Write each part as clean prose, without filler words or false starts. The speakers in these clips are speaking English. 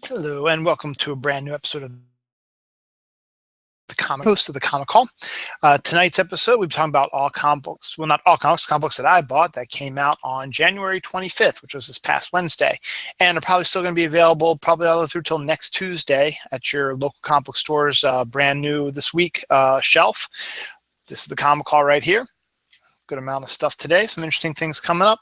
Hello, and welcome to a brand new episode of the Comic Host of the Comic Hall. Tonight's episode, we'll be talking about all comic books. Well, not all comics that I bought that came out on January 25th, which was this past Wednesday. And are probably still going to be available probably all the way through till next Tuesday at your local comic book store's brand new this week shelf. This is the Comic Hall right here. Good amount of stuff today. Some interesting things coming up.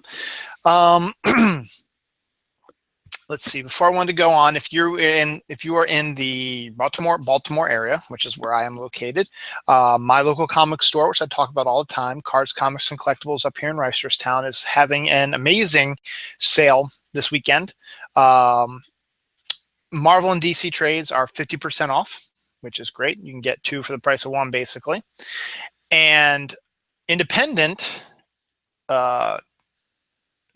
Let's see. Before I wanted to go on, if you are in the Baltimore area, which is where I am located, my local comic store, which I talk about all the time, Cards, Comics, and Collectibles up here in Reisterstown, is having an amazing sale this weekend. Marvel and DC trades are 50% off, which is great. You can get two for the price of one, basically. And independent trade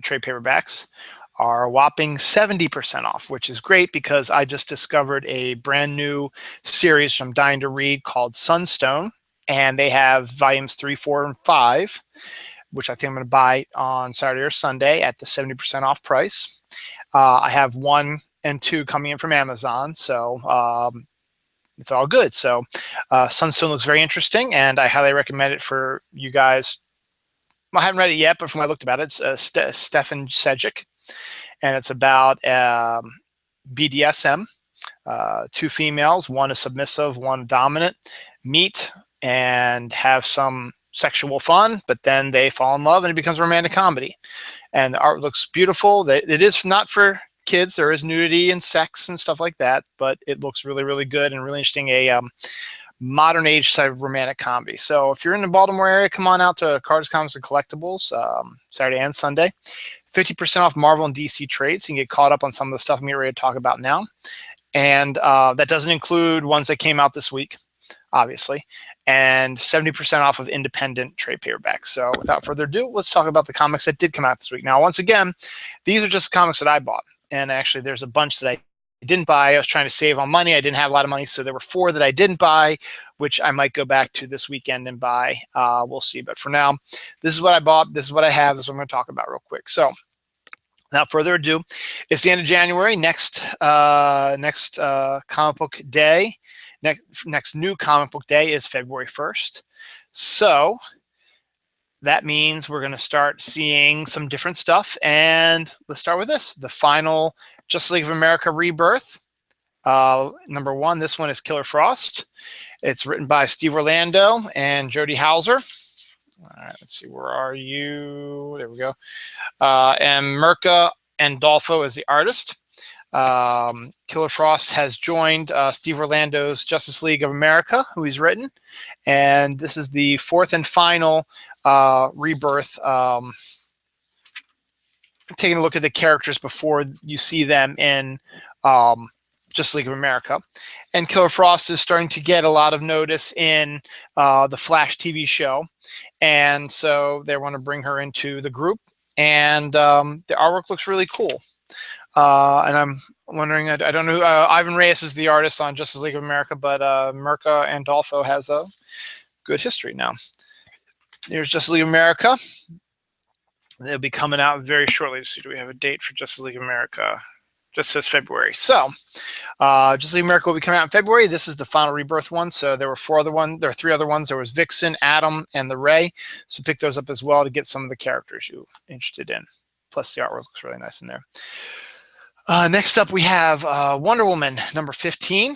paperbacks are a whopping 70% off, which is great because I just discovered a brand new series I'm dying to read called Sunstone, and they have volumes 3, 4, and 5, which I think I'm going to buy on Saturday or Sunday at the 70% off price. I have 1 and 2 coming in from Amazon, so it's all good. So Sunstone looks very interesting, and I highly recommend it for you guys. I haven't read it yet, but from what I looked about it, it's Stefan Sejic. And it's about BDSM, 2 females, one is submissive, one dominant, meet and have some sexual fun, but then they fall in love and it becomes a romantic comedy. And the art looks beautiful. It is not for kids. There is nudity and sex and stuff like that, but it looks really, really good and really interesting. A modern age type of romantic comedy. So if you're in the Baltimore area, come on out to Cards, Comics, and Collectibles Saturday and Sunday. 50% off Marvel and DC trades. You can get caught up on some of the stuff I'm getting ready to talk about now. And that doesn't include ones that came out this week, obviously. And 70% off of independent trade paperbacks. So without further ado, let's talk about the comics that did come out this week. Now, once again, these are just comics that I bought. And actually, there's a bunch that I didn't buy. I was trying to save on money. I didn't have a lot of money, so there were 4 that I didn't buy, which I might go back to this weekend and buy. We'll see. But for now, this is what I bought. This is what I have. This is what I'm going to talk about real quick. So without further ado, it's the end of January. Next comic book day, next new comic book day is February 1st. So that means we're going to start seeing some different stuff. And let's start with this, the final Justice League of America Rebirth. Number 1, this one is Killer Frost. It's written by Steve Orlando and Jody Houser. All right, let's see, where are you? There we go. And Mirka Andolfo is the artist. Killer Frost has joined Steve Orlando's Justice League of America, who he's written. And this is the 4th and final Rebirth. Taking a look at the characters before you see them in Justice League of America. And Killer Frost is starting to get a lot of notice in the Flash TV show. And so they want to bring her into the group. And the artwork looks really cool. And I'm wondering, I don't know who, Ivan Reyes is the artist on Justice League of America, but Mirka Andolfo has a good history now. Here's Justice League of America. They'll be coming out very shortly. Let's see, do we have a date for Justice League of America? Just says February. So Justice League of America will be coming out in February. This is the final Rebirth one. So there were 3 other ones. There was Vixen, Atom, and the Ray. So pick those up as well to get some of the characters you're interested in. Plus the artwork looks really nice in there. Next up, we have Wonder Woman number 15.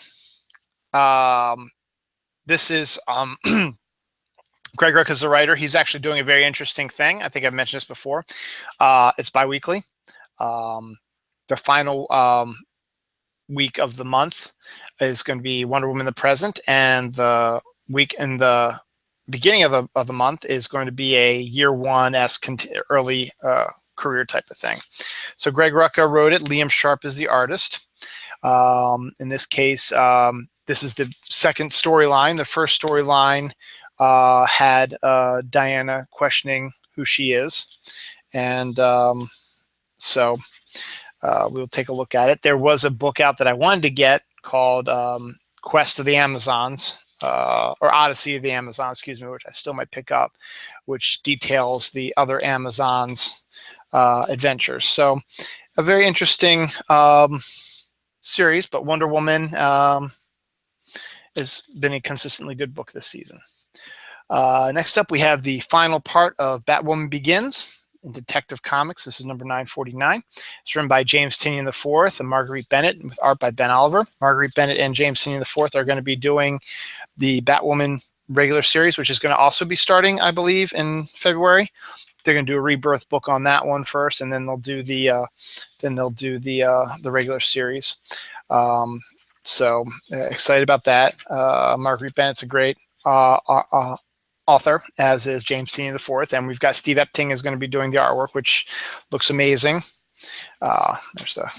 This is Greg Rucka is the writer. He's actually doing a very interesting thing. I think I've mentioned this before. It's bi-weekly. The final week of the month is going to be Wonder Woman the Present, and the week in the beginning of the month is going to be a year 1-esque early career type of thing. So Greg Rucka wrote it. Liam Sharp is the artist. In this case, this is the 2nd storyline. The first storyline had Diana questioning who she is. And so we'll take a look at it. There was a book out that I wanted to get called Quest of the Amazons, or Odyssey of the Amazon, excuse me, which I still might pick up, which details the other Amazons adventures. So a very interesting series, but Wonder Woman has been a consistently good book this season. Next up, we have the final part of Batwoman Begins in Detective Comics. This is number 949. It's written by James Tynion IV and Marguerite Bennett, with art by Ben Oliver. Marguerite Bennett and James Tynion IV are going to be doing the Batwoman regular series, which is going to also be starting, I believe, in February. They're going to do a rebirth book on that one first, and then they'll do the regular series. So excited about that. Marguerite Bennett's a great author, as is James Tynion IV, and we've got Steve Epting is going to be doing the artwork, which looks amazing. There's the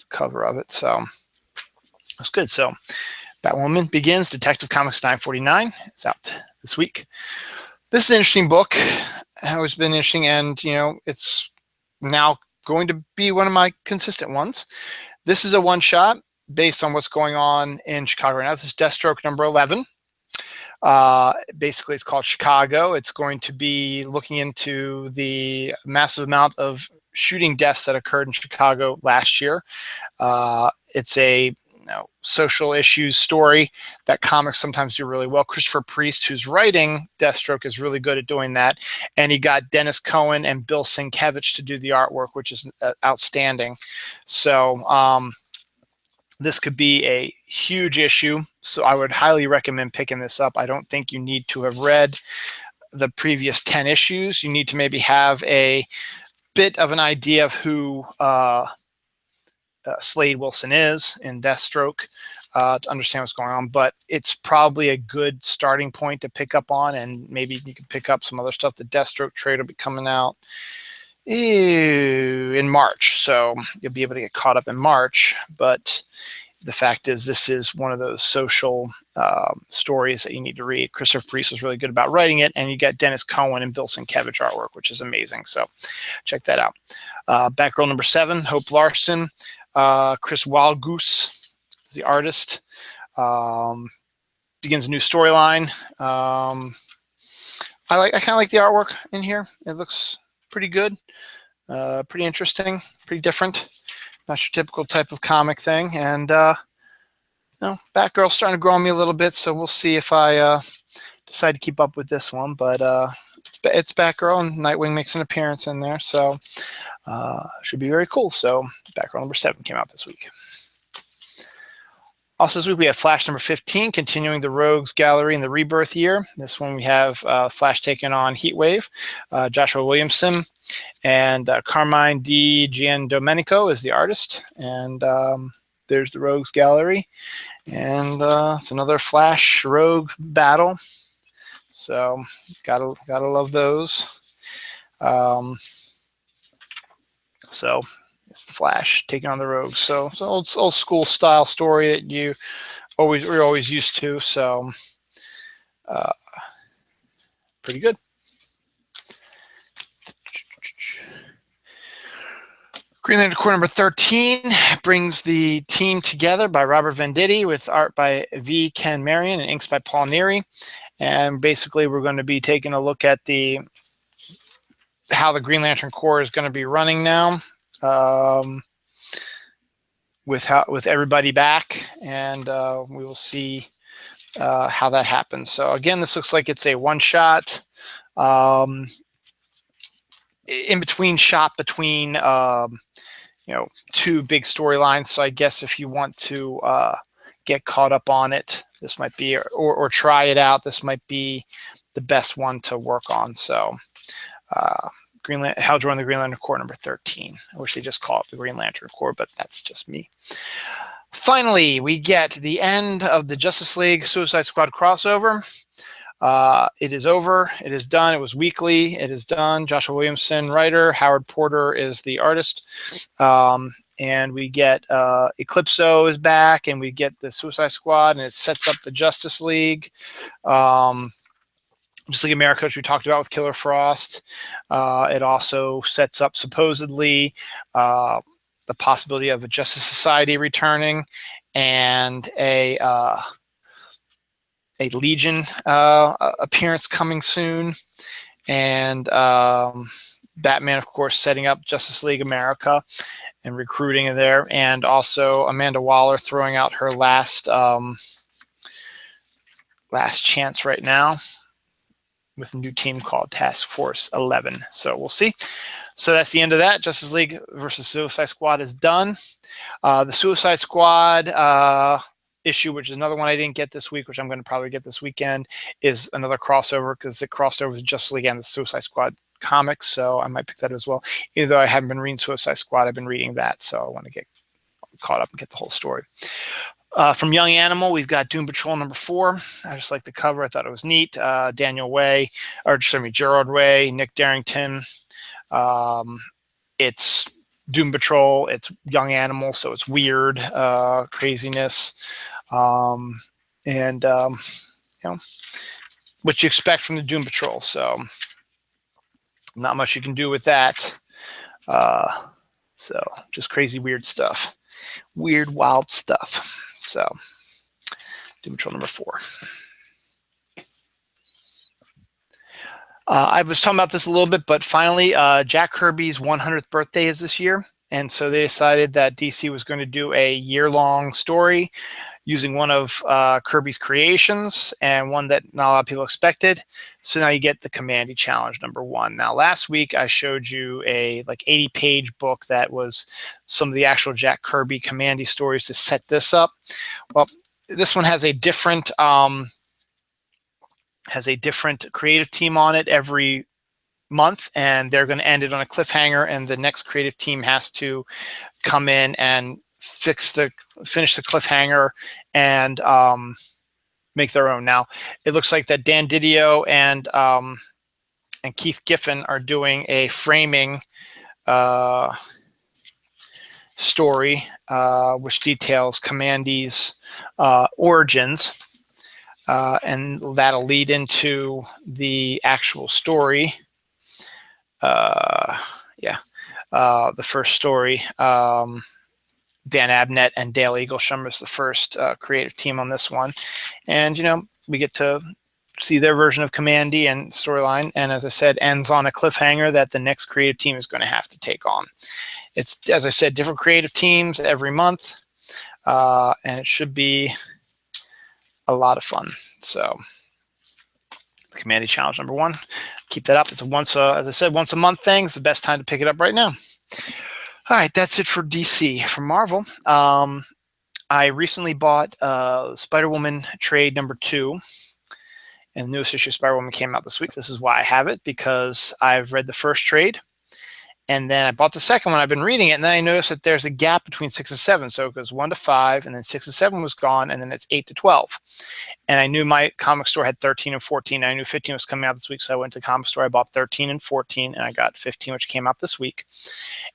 cover of it, so that's good. So Batwoman Begins, Detective Comics 949. It's out this week. This is an interesting book. It's always been interesting, and it's now going to be one of my consistent ones. This is a one-shot based on what's going on in Chicago right now. This is Deathstroke number 11. Basically, it's called Chicago. It's going to be looking into the massive amount of shooting deaths that occurred in Chicago last year. It's a social issues story that comics sometimes do really well. Christopher Priest, who's writing Deathstroke, is really good at doing that. And he got Dennis Cohen and Bill Sienkiewicz to do the artwork, which is outstanding. So this could be a huge issue. So I would highly recommend picking this up. I don't think you need to have read the previous 10 issues. You need to maybe have a bit of an idea of who Slade Wilson is in Deathstroke to understand what's going on, but it's probably a good starting point to pick up on, and maybe you can pick up some other stuff. The Deathstroke trade will be coming out in March, so you'll be able to get caught up in March. But the fact is, this is one of those social stories that you need to read. Christopher Priest is really good about writing it, and you got Dennis Cohen and Bill Sienkiewicz artwork, which is amazing. So check that out. Batgirl number 7, Hope Larson. Chris Wildgoose, the artist, begins a new storyline. I kind of like the artwork in here. It looks pretty good, pretty interesting, pretty different. Not your typical type of comic thing. And Batgirl's starting to grow on me a little bit, so we'll see if I decide to keep up with this one. But it's Batgirl, and Nightwing makes an appearance in there, so should be very cool. So Batgirl number 7 came out this week. Also this week we have Flash number 15, continuing the Rogues Gallery in the Rebirth year. This one we have Flash taking on Heatwave. Joshua Williamson and Carmine Di Giandomenico is the artist. And there's the Rogues Gallery. And it's another Flash Rogue battle. So gotta love those. So it's the Flash taking on the Rogues. So it's an old school style story that we're always used to. So pretty good. Green Lantern Corps number 13 brings the team together by Robert Venditti, with art by V. Ken Marion and inks by Paul Neary. And basically, we're going to be taking a look at how the Green Lantern Corps is going to be running now, with everybody back, and we will see how that happens. So again, this looks like it's a one-shot, in between shot between two big storylines. So I guess if you want to get caught up on it, this might be, or try it out, this might be the best one to work on. So Hal Jordan, the Green Lantern Corps number 13. I wish they just call it the Green Lantern Corps, but that's just me. Finally, we get the end of the Justice League Suicide Squad crossover. It is over. It is done. It was weekly. It is done. Joshua Williamson, writer. Howard Porter is the artist. And we get Eclipso is back, and we get the Suicide Squad, and it sets up the Justice League. Just like America, which we talked about with Killer Frost. It also sets up, supposedly, the possibility of a Justice Society returning, and a Legion appearance coming soon. And Batman, of course, setting up Justice League America and recruiting there, and also Amanda Waller throwing out her last chance right now with a new team called Task Force 11. So we'll see. So that's the end of that. Justice League versus Suicide Squad is done. The Suicide Squad issue, which is another one I didn't get this week, which I'm going to probably get this weekend, is another crossover because it crossed over with Justice League and the Suicide Squad comics. So I might pick that as well. Even though I haven't been reading Suicide Squad, I've been reading that. So I want to get caught up and get the whole story. From Young Animal, we've got Doom Patrol number 4. I just like the cover. I thought it was neat. Gerard Way, Nick Darrington. It's Doom Patrol. It's Young Animal, so it's weird craziness, and what you expect from the Doom Patrol. So not much you can do with that. So just crazy, weird stuff, weird, wild stuff. So Doom Patrol number 4. I was talking about this a little bit, but finally, Jack Kirby's 100th birthday is this year. And so they decided that DC was going to do a year-long story using one of Kirby's creations and one that not a lot of people expected. So now you get the Kamandi Challenge number 1. Now, last week I showed you a 80-page book that was some of the actual Jack Kirby Kamandi stories to set this up. Well, this one has a different creative team on it every month, and they're going to end it on a cliffhanger, and the next creative team has to come in and finish the cliffhanger and make their own. Now, it looks like that Dan Didio and Keith Giffen are doing a framing story which details Kamandi's origins. And that'll lead into the actual story. The first story. Dan Abnett and Dale Eaglesham is the first creative team on this one. And, we get to see their version of Kamandi and storyline. And as I said, ends on a cliffhanger that the next creative team is going to have to take on. It's, as I said, different creative teams every month. And it should be a lot of fun. So the Kamandi Challenge number 1, keep that up. It's as I said, once a month thing. It's the best time to pick it up right now. All right, that's it for DC. For Marvel, I recently bought Spider-Woman trade number 2, and the newest issue of Spider-Woman came out this week. This is why I have it, because I've read the first trade, and then I bought the second one. I've been reading it, and then I noticed that there's a gap between 6 and 7. So it goes 1 to 5, and then 6 and 7 was gone, and then it's 8 to 12. And I knew my comic store had 13 and 14. And I knew 15 was coming out this week, so I went to the comic store. I bought 13 and 14, and I got 15, which came out this week.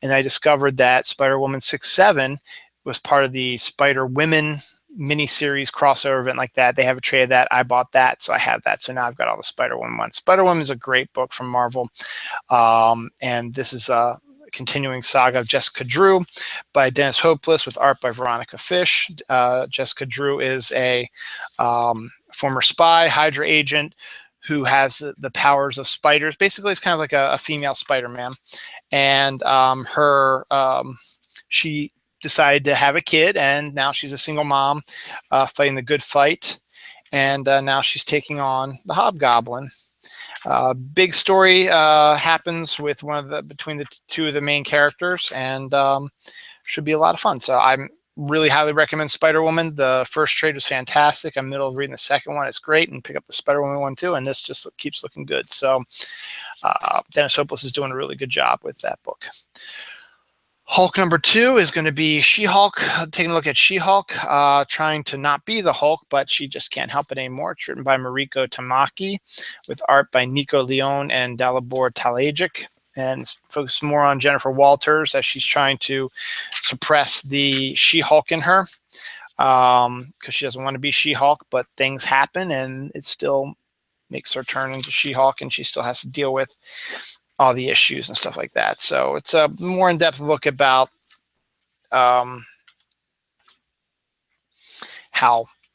And I discovered that Spider-Woman 6-7 was part of the Spider-Women miniseries crossover event like that. They have a trade of that. I bought that, so I have that. So now I've got all the Spider-Woman ones. Spider-Woman is a great book from Marvel, and this is a continuing saga of Jessica Drew by Dennis Hopeless with art by Veronica Fish. Jessica Drew is a former spy, Hydra agent who has the powers of spiders. Basically, it's kind of like a female Spider-Man, and she decided to have a kid, and now she's a single mom fighting the good fight, and now she's taking on the Hobgoblin. Big story happens with between the two of the main characters, and should be a lot of fun. So I'm really highly recommend Spider-Woman. The first trade was fantastic. I'm in the middle of reading the second one. It's great, and pick up the Spider-Woman one too, and this just keeps looking good. So Dennis Hopeless is doing a really good job with that book. Hulk number 2 is going to be She-Hulk. Taking a look at She-Hulk, trying to not be the Hulk, but she just can't help it anymore. It's written by Mariko Tamaki with art by Nico Leone and Dalibor Talajic, and focus more on Jennifer Walters as she's trying to suppress the She-Hulk in her, because she doesn't want to be She-Hulk, but things happen, and it still makes her turn into She-Hulk, and she still has to deal with all the issues and stuff like that. So it's a more in-depth look about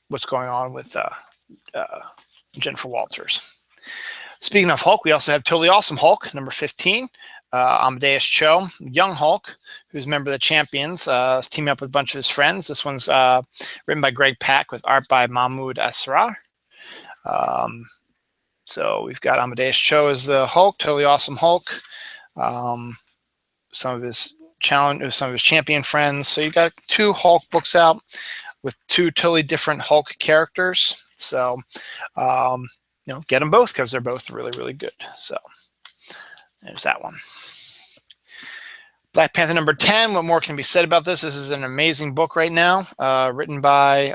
what's going on with Jennifer Walters. Speaking of Hulk, we also have Totally Awesome Hulk, number 15. Amadeus Cho, Young Hulk, who's a member of the Champions, is teaming up with a bunch of his friends. This one's written by Greg Pak with art by Mahmoud Asrar. So we've got Amadeus Cho as the Hulk, totally awesome Hulk. Some of his champion friends. So you got 2 Hulk books out with 2 totally different Hulk characters. So get them both because they're both really, really good. So there's that one. Black Panther number 10. What more can be said about this? This is an amazing book right now, written by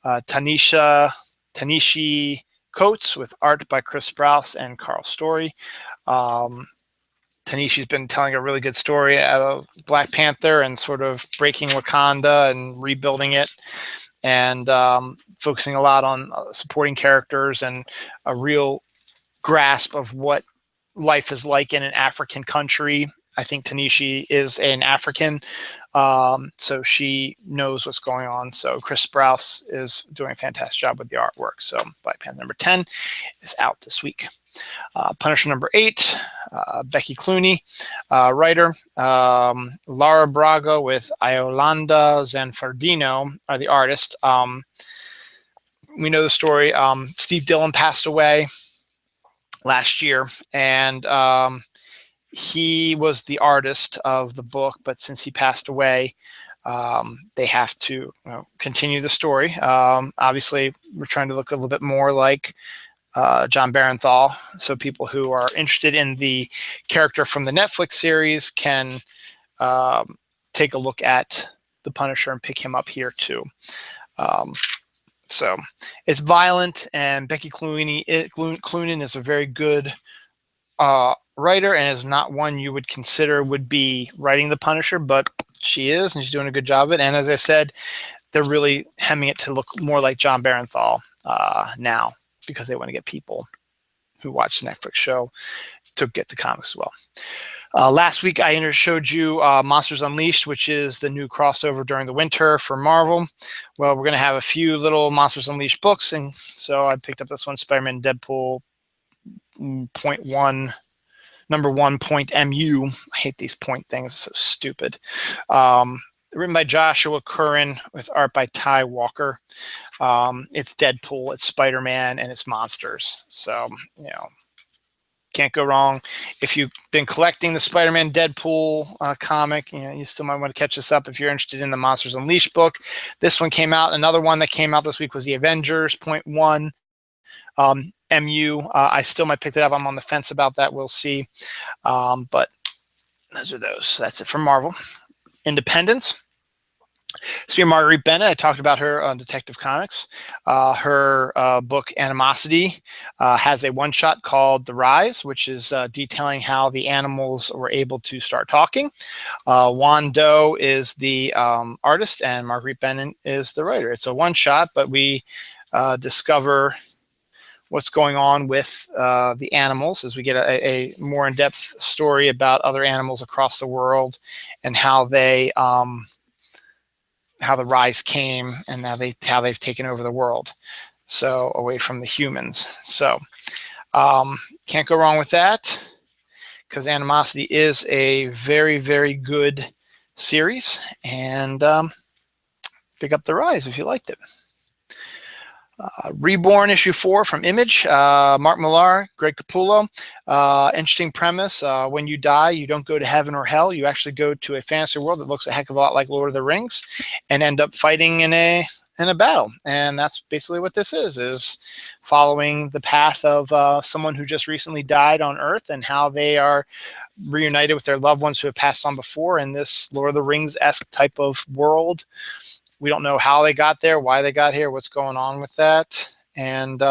Tanishi Coates with art by Chris Sprouse and Carl Story. Tanishi's been telling a really good story out of Black Panther and sort of breaking Wakanda and rebuilding it, and focusing a lot on supporting characters and a real grasp of what life is like in an African country. I think Tanishi is an African, so she knows what's going on. So Chris Sprouse is doing a fantastic job with the artwork. So Black Panther number 10 is out this week. Punisher number 8, Becky Clooney, writer. Laura Braga with Iolanda Zanfardino are the artist. We know the story. Steve Dillon passed away last year, and he was the artist of the book, but since he passed away, they have to continue the story. Obviously, we're trying to look a little bit more like John Barenthal, so people who are interested in the character from the Netflix series can take a look at the Punisher and pick him up here too. So it's violent, and Becky Cloonan is a very good writer, and is not one you would consider would be writing the Punisher, but she is, and she's doing a good job of it. And as I said, they're really hemming it to look more like John Barenthal now, because they want to get people who watch the Netflix show to get the comics as well. Last week, I showed you Monsters Unleashed, which is the new crossover during the winter for Marvel. Well, we're going to have a few little Monsters Unleashed books, and so I picked up this one, Spider-Man Deadpool .1, number 1.mu. I hate these point things, so stupid. Written by Joshua Curran with art by Ty Walker. It's Deadpool, it's Spider-Man, and it's monsters. So, can't go wrong. If you've been collecting the Spider-Man Deadpool comic, you still might want to catch this up if you're interested in the Monsters Unleashed book. This one came out. Another one that came out this week was the Avengers .1 MU. I still might pick it up. I'm on the fence about that. We'll see. But those are those. That's it from Marvel. Independence. Speaking of Marguerite Bennett, I talked about her on Detective Comics. Her book Animosity has a one-shot called The Rise, which is detailing how the animals were able to start talking. Juan Doe is the artist, and Marguerite Bennett is the writer. It's a one-shot, but we discover what's going on with the animals as we get a more in-depth story about other animals across the world and how they how the rise came and how they've taken over the world, so away from the humans. So can't go wrong with that, because Animosity is a very, very good series, and pick up The Rise if you liked it. Reborn issue 4 from Image, Mark Millar, Greg Capullo. Interesting premise. When you die, you don't go to heaven or hell. You actually go to a fantasy world that looks a heck of a lot like Lord of the Rings, and end up fighting in a battle. And that's basically what this is following the path of someone who just recently died on Earth, and how they are reunited with their loved ones who have passed on before in this Lord of the Rings-esque type of world. We don't know how they got there, why they got here, what's going on with that. And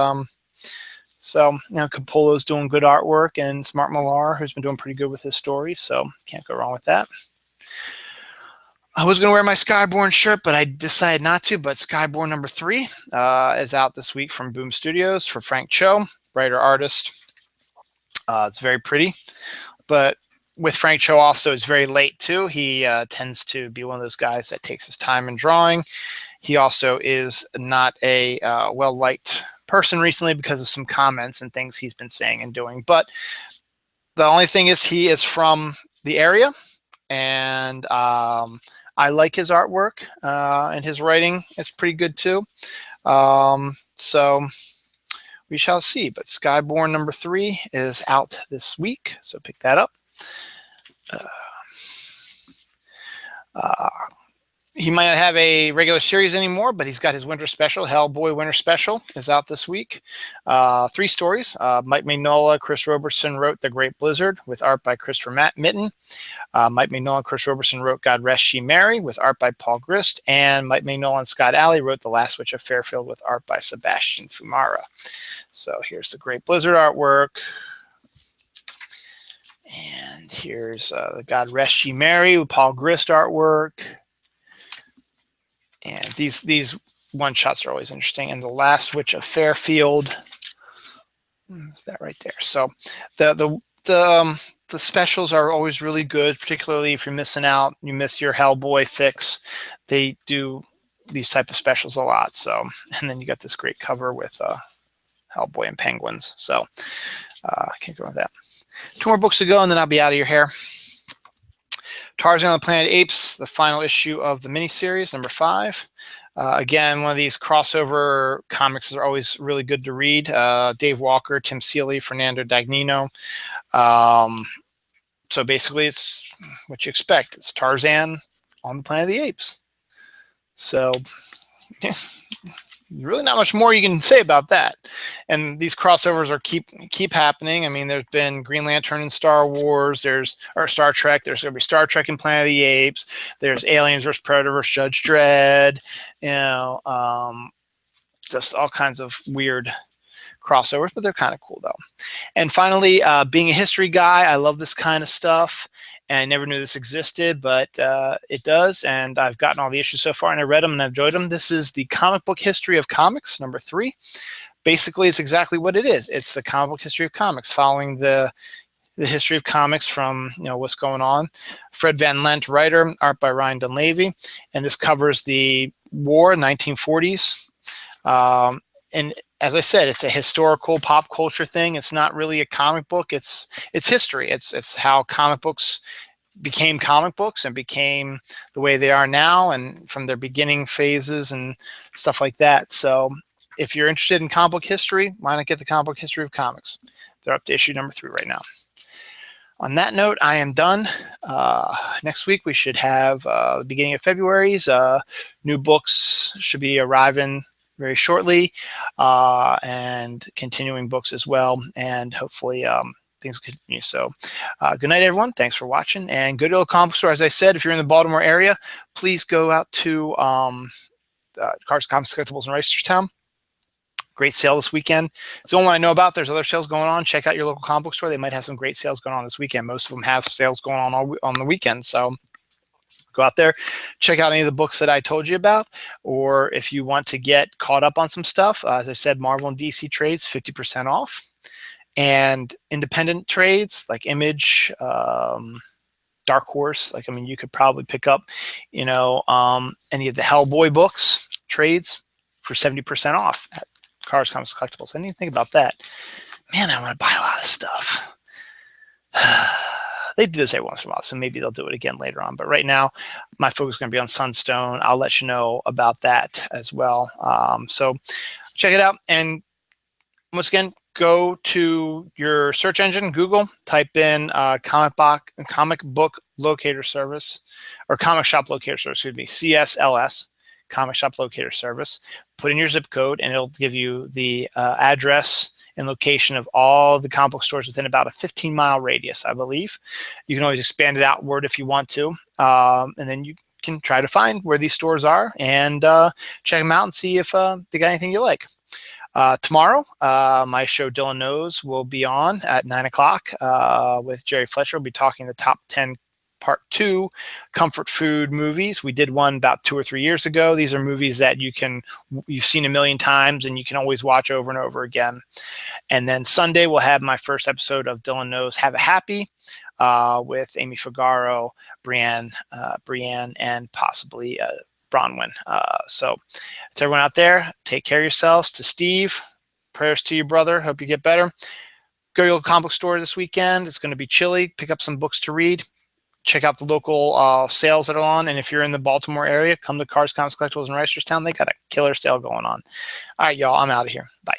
so, Capullo's doing good artwork, and it's Mark Millar, who's been doing pretty good with his stories, so can't go wrong with that. I was going to wear my Skyborn shirt, but I decided not to. But Skyborn number 3 is out this week from Boom Studios for Frank Cho, writer-artist. It's very pretty, but with Frank Cho also, it's very late too. He tends to be one of those guys that takes his time in drawing. He also is not a well-liked person recently because of some comments and things he's been saying and doing. But The only thing is he is from the area, and I like his artwork, and his writing is pretty good too. So we shall see. But Skyborn #3 is out this week, so pick that up. He might not have a regular series anymore, but he's got his winter special. Hellboy Winter Special is out this week. 3 stories. Mike Mignola, Chris Robertson wrote The Great Blizzard with art by Christopher Mitten. Mike Mignola and Chris Robertson wrote God Rest Ye Merry with art by Paul Grist. And Mike Mignola and Scott Alley wrote The Last Witch of Fairfield with art by Sebastian Fumara. So here's the Great Blizzard artwork. And here's the God Rest Ye Merry with Paul Grist artwork. And these one shots are always interesting. And The Last Witch of Fairfield, is that right there? So the specials are always really good, particularly if you're missing out, you miss your Hellboy fix. They do these type of specials a lot. So, and then you got this great cover with Hellboy and penguins. So I can't go with that. 2 more books to go, and then I'll be out of your hair. Tarzan on the Planet of the Apes, the final issue of the miniseries, #5. Again, one of these crossover comics are always really good to read. Dave Walker, Tim Seeley, Fernando Dagnino. So basically, it's what you expect. It's Tarzan on the Planet of the Apes. So yeah, really not much more you can say about that. And these crossovers are keep happening. I mean, there's been Green Lantern in Star Wars, or Star Trek. There's going to be Star Trek in Planet of the Apes. There's Aliens vs. Predator vs. Judge Dredd. Just all kinds of weird crossovers, but they're kind of cool though. And finally, being a history guy, I love this kind of stuff. And I never knew this existed, but it does. And I've gotten all the issues so far, and I read them and I've enjoyed them. This is the Comic Book History of Comics, #3. Basically, it's exactly what it is. It's the comic book history of comics, following the history of comics from what's going on. Fred Van Lent, writer, art by Ryan Dunleavy, and this covers the war, 1940s. And as I said, it's a historical pop culture thing. It's not really a comic book. It's history. It's how comic books became comic books and became the way they are now, and from their beginning phases and stuff like that. So if you're interested in comic book history, why not get the Comic Book History of Comics? They're up to issue #3 right now. On that note, I am done. Next week, we should have the beginning of February's new books should be arriving very shortly, and continuing books as well. And hopefully things will continue. So good night, everyone. Thanks for watching. And go to a comic store. As I said, if you're in the Baltimore area, please go out to Cars, Comics, Collectibles in Reisterstown. Great sale this weekend. It's the only one I know about. There's other sales going on. Check out your local comic book store. They might have some great sales going on this weekend. Most of them have sales going on the weekend. So go out there, check out any of the books that I told you about, or if you want to get caught up on some stuff, as I said, Marvel and DC trades, 50% off. And independent trades like Image, Dark Horse, you could probably pick up, any of the Hellboy books, trades for 70% off at Cars, Comics, Collectibles. I didn't even think about that. Man, I want to buy a lot of stuff. They do this every once in a while, so maybe they'll do it again later on. But right now, my focus is going to be on Sunstone. I'll let you know about that as well. So check it out. And once again, go to your search engine, Google, type in comic book locator service, or comic shop locator service, excuse me, CSLS, comic shop locator service. Put in your zip code, and it'll give you the address and location of all the comic book stores within about a 15-mile radius, I believe. You can always expand it outward if you want to, and then you can try to find where these stores are and check them out and see if they got anything you like. Tomorrow, my show Dylan Knows will be on at 9 o'clock with Jerry Fletcher. We'll be talking the top 10 Part 2 comfort food movies. We did one about 2 or 3 years ago. These are movies that you've seen a million times and you can always watch over and over again. And then Sunday we'll have my first episode of Dylan Knows Have a Happy with Amy Figaro, Brienne, and possibly Bronwyn. So to everyone out there, take care of yourselves. To Steve, prayers to you, brother. Hope you get better. Go to your comic book store this weekend. It's going to be chilly. Pick up some books to read. Check out the local sales that are on. And if you're in the Baltimore area, come to Cars, Comics, Collectibles in Reisterstown. They got a killer sale going on. All right, y'all, I'm out of here. Bye.